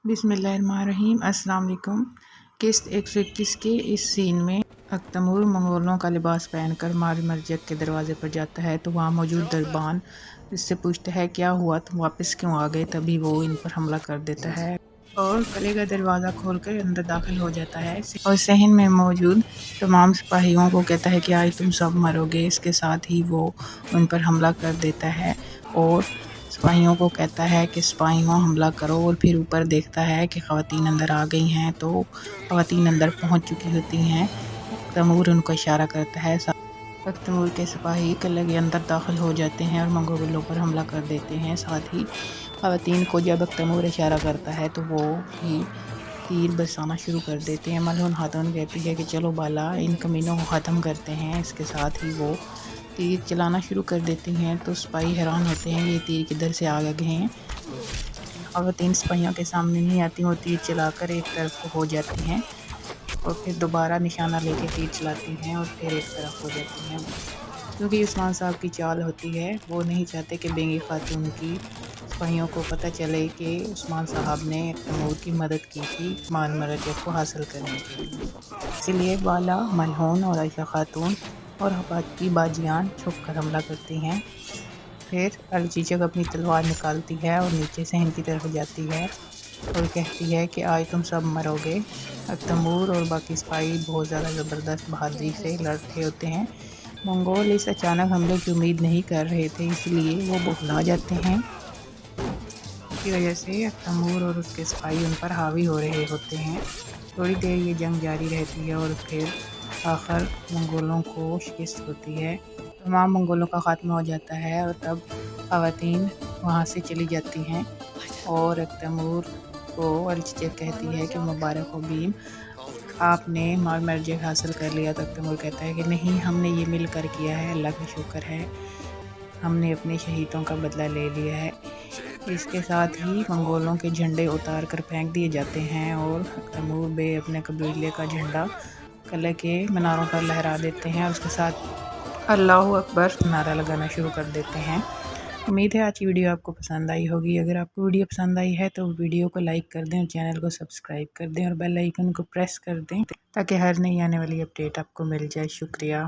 بسم اللہ الرحمن الرحیم۔ السلام علیکم۔ قسط 121 کے اس سین میں اکتمور منگولوں کا لباس پہن کر مار مرجک کے دروازے پر جاتا ہے تو وہاں موجود دربان اس سے پوچھتا ہے کیا ہوا، تم واپس کیوں آ گئے؟ تبھی وہ ان پر حملہ کر دیتا ہے اور قلعے کا دروازہ کھول کر اندر داخل ہو جاتا ہے اور صحن میں موجود تمام سپاہیوں کو کہتا ہے کہ آج تم سب مرو گے۔ اس کے ساتھ ہی وہ ان پر حملہ کر دیتا ہے اور سپاہیوں کو کہتا ہے کہ سپاہیوں حملہ کرو، اور پھر اوپر دیکھتا ہے کہ خواتین اندر آ گئی ہیں تو خواتین اندر پہنچ چکی ہوتی ہیں۔ تیمور ان کو اشارہ کرتا ہے، تیمور کے سپاہی قلعے کے اندر داخل ہو جاتے ہیں اور منگولوں پر حملہ کر دیتے ہیں۔ ساتھ ہی خواتین کو جب تیمور اشارہ کرتا ہے تو وہ بھی تیر برسانا شروع کر دیتے ہیں۔ ملہون خاتون کہتی ہے کہ چلو بالا، ان کمینوں کو ختم کرتے ہیں۔ اس کے ساتھ ہی وہ تیر چلانا شروع کر دیتی ہیں تو سپاہی حیران ہوتے ہیں یہ تیر کدھر سے آ گئے ہیں۔ خواتین سپاہیوں کے سامنے نہیں آتی، وہ تیر چلا کر ایک طرف کو ہو جاتی ہیں اور پھر دوبارہ نشانہ لے کے تیر چلاتی ہیں اور پھر ایک طرف ہو جاتی ہیں، کیونکہ عثمان صاحب کی چال ہوتی ہے، وہ نہیں چاہتے کہ بینگی خاتون کی سپاہیوں کو پتہ چلے کہ عثمان صاحب نے تیمور کی مدد کی تھی مار مرجک کو حاصل کرنے کے لیے۔ اسی لیے بالا، ملہون اور عائشہ خاتون اور باقی باجیاں چھپ کر حملہ کرتی ہیں۔ پھر الچیچک اپنی تلوار نکالتی ہے اور نیچے صحن کی طرف جاتی ہے اور کہتی ہے کہ آج تم سب مرو گے۔ تیمور اور باقی سپاہی بہت زیادہ زبردست بہادری سے لڑ رہے ہوتے ہیں۔ منگول اس اچانک حملے کی امید نہیں کر رہے تھے، اس لیے وہ بوکھلا جاتے ہیں، اس کی وجہ سے تیمور اور اس کے سپاہی ان پر حاوی ہو رہے ہوتے ہیں۔ تھوڑی دیر یہ جنگ جاری رہتی ہے اور پھر آخر منگولوں کو شکست ہوتی ہے، تمام منگولوں کا خاتمہ ہو جاتا ہے اور تب خواتین وہاں سے چلی جاتی ہیں اور تیمور کو الچیچک کہتی ہے کہ مبارک ہو بھیم، آپ نے مار مرجک حاصل کر لیا۔ تو تیمور کہتا ہے کہ نہیں، ہم نے یہ مل کر کیا ہے، اللہ کا شکر ہے، ہم نے اپنے شہیدوں کا بدلہ لے لیا ہے۔ اس کے ساتھ ہی منگولوں کے جھنڈے اتار کر پھینک دیے جاتے ہیں اور تیمور بے اپنے قبیلے کا جھنڈا قلعے کے میناروں پر لہرا دیتے ہیں اور اس کے ساتھ اللہ اکبر نعرہ لگانا شروع کر دیتے ہیں۔ امید ہے آج کی ویڈیو آپ کو پسند آئی ہوگی۔ اگر آپ کو ویڈیو پسند آئی ہے تو ویڈیو کو لائک کر دیں اور چینل کو سبسکرائب کر دیں اور بیل آئیکن کو پریس کر دیں تاکہ ہر نئی آنے والی اپڈیٹ آپ کو مل جائے۔ شکریہ۔